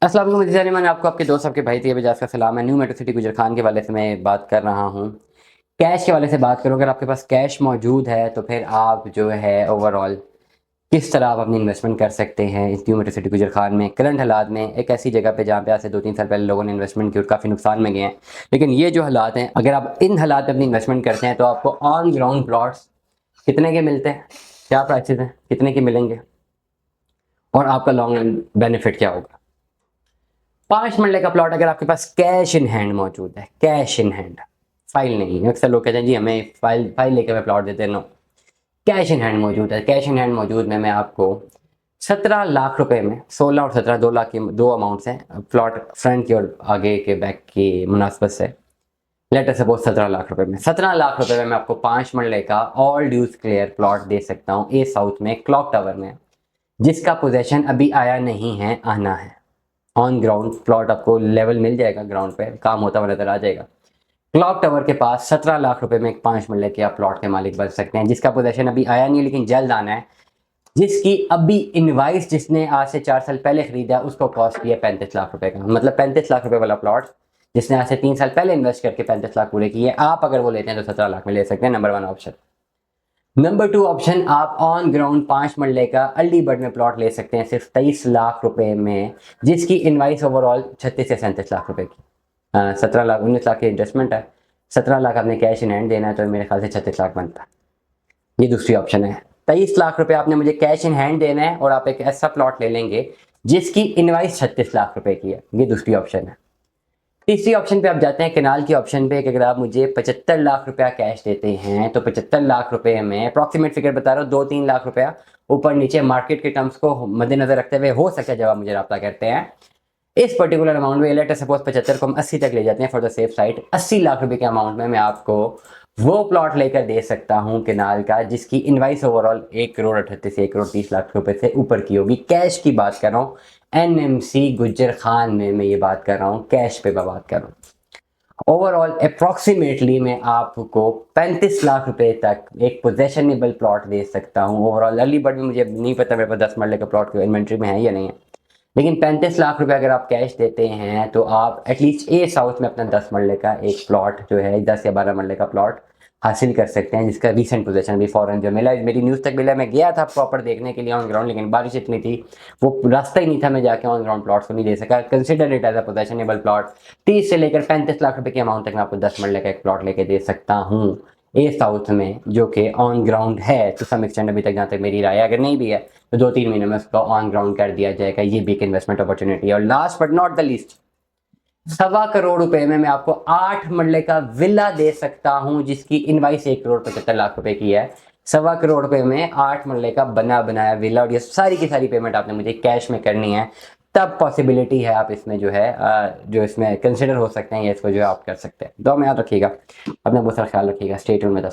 अस्सलाम वालेकुम मज़ीद जानिमान, आपको आपके दोस्त आपके भाई तैयब एजाज का सलाम है। न्यू मेट्रो सिटी गुजर खान के वाले से मैं बात कर रहा हूँ। कैश के वाले से बात करूँ, अगर आपके पास कैश मौजूद है तो फिर आप जो है ओवरऑल किस तरह आप अपनी इन्वेस्टमेंट कर सकते हैं इस न्यू मेट्रो सिटी गुजर खान में करंट हालात में, एक ऐसी जगह पे जहाँ पे आज से 2-3 साल पहले लोगों ने इन्वेस्टमेंट की और काफ़ी नुकसान में गए हैं। लेकिन ये जो हालात हैं, अगर आप इन हालात में अपनी इन्वेस्टमेंट करते हैं तो आपको ऑन ग्राउंड प्लॉट्स कितने के मिलते हैं, क्या प्राइसेस हैं, कितने के मिलेंगे और आपका लॉन्ग रन बेनिफिट क्या होगा। 5 मरले का प्लॉट अगर आपके पास कैश इन हैंड मौजूद है, कैश इन हैंड, फाइल नहीं। अक्सर लोग कहते हैं जी हमें फाइल लेकर मैं प्लॉट देते हैं। नो, कैश इन हैंड मौजूद है। कैश इन हैंड मौजूद में मैं आपको 17 लाख रुपए में, 16 और 17, 2 लाख की दो अमाउंट्स हैं प्लॉट फ्रंट की और आगे के बैक की मुनासबत से। लेटर सपोज 17 लाख रुपए में, 17 लाख रुपए में मैं आपको 5 मरले का ऑल ड्यूज क्लियर प्लॉट दे सकता हूँ ए साउथ में क्लॉक टावर में, जिसका पोजेशन अभी आया नहीं है, आना है। ऑन ग्राउंड प्लॉट आपको लेवल मिल जाएगा, ग्राउंड पे काम होता हुआ नजर आ जाएगा। क्लॉक टावर के पास 17 लाख रुपए में एक 5 मरले के आप प्लॉट के मालिक बन सकते हैं, जिसका पोजेशन अभी आया नहीं है लेकिन जल्द आना है। जिसकी अभी इनवाइस जिसने आज से 4 साल पहले खरीदा उसको कॉस्ट किया 35 लाख रुपए का, मतलब 35 लाख रुपए वाला प्लॉट जिसने आज से 3 साल पहले इन्वेस्ट करके 35 लाख पूरे किए, आप अगर वो लेते हैं तो 17 लाख में ले सकते हैं। Number 1 option. नंबर 2 ऑप्शन, आप ऑन ग्राउंड 5 मरले का अली बर्ड में प्लॉट ले सकते हैं सिर्फ 23 लाख रुपए में, जिसकी इनवाइस ओवरऑल 36 से 37 लाख रुपए की। 17 लाख 19 लाख की इन्वेस्टमेंट है, 17 लाख आपने कैश इन हैंड देना है तो मेरे ख्याल से 36 लाख बनता है। ये दूसरी ऑप्शन है। 23 लाख रुपए आपने मुझे कैश इन हैंड देना है और आप एक ऐसा प्लॉट ले लेंगे जिसकी इनवाइस 36 लाख रुपए की है। ये दूसरी ऑप्शन है। तीसरी ऑप्शन पे आप जाते हैं कनाल की ऑप्शन पे कि अगर आप मुझे 75 लाख रुपया कैश देते हैं तो 75 लाख रुपए में अप्रॉक्सीमेट फिगर बता रहा हूँ 2-3 लाख रुपया ऊपर नीचे मार्केट के टर्म्स को मद्देनजर रखते हुए हो सकता है जब आप मुझे रब्ता करते हैं इस पर्टिकुलर अमाउंट में, लेट सपोज 75 को हम 80 तक ले जाते हैं for the safe side, 80 lakh रुपए के अमाउंट में मैं आपको वो प्लॉट लेकर दे सकता हूं केनाल का जिसकी इनवाइस ओवरऑल 1 करोड़ 38 से 1 करोड़ 30 लाख रुपए से ऊपर की होगी। कैश की बात कर रहा हूँ, एनएमसी गुज्जर खान में मैं ये बात कर रहा हूँ, कैश पे मैं बात कर रहा हूँ। ओवरऑल अप्रॉक्सीमेटली मैं आपको 35 लाख रुपए तक एक पोजेशनेबल प्लॉट दे सकता हूँ ओवरऑल। अली बट में मुझे नहीं पता मेरे पास 10 मरले का प्लॉट इन्वेंट्री में है या नहीं है, लेकिन 35 लाख रुपए अगर आप कैश देते हैं तो आप एटलीस्ट ए साउथ में अपना 10 मरले का एक प्लॉट जो है 10 या 12 मरले का प्लॉट हासिल कर सकते हैं, जिसका रिसेंट पोजीशन भी फॉरन जो मिला, मेरी न्यूज़ तक मिला। मैं गया था प्रॉपर देखने के लिए ऑन ग्राउंड, लेकिन बारिश इतनी थी वो रास्ता ही नहीं था, मैं जाके ऑन ग्राउंड प्लॉट को नहीं दे सका। Consider it as a possessionable plot. 30 से लेकर 35 लाख रुपए के अमाउंट तक मैं आपको 10 मरले का एक प्लॉट लेके दे सकता हूँ ए साउथ में, जो कि ऑन ग्राउंड है टू सम एक्सटेंड। अभी तक जहाँ तक मेरी राय है, अगर नहीं भी है तो 2-3 महीने में उसको ऑन ग्राउंड कर दिया जाएगा। ये भी एक इन्वेस्टमेंट अपॉर्चुनिटी है। और last but not the least, 1.25 crore रुपए में मैं आपको 8 मरले का विला दे सकता हूं जिसकी इनवाइस 1 करोड़ 75 लाख रुपए की है। 1.25 करोड़ रुपए में 8 मरले का बना बनाया विला, और ये सारी की सारी पेमेंट आपने मुझे कैश में करनी है। तब पॉसिबिलिटी है आप इसमें जो है जो इसमें कंसिडर हो सकते हैं या इसको जो है आप कर सकते हैं। दुआ में याद रखिएगा, अपना बहुत सारा ख्याल रखिएगा। स्टे ट्यून्ड में।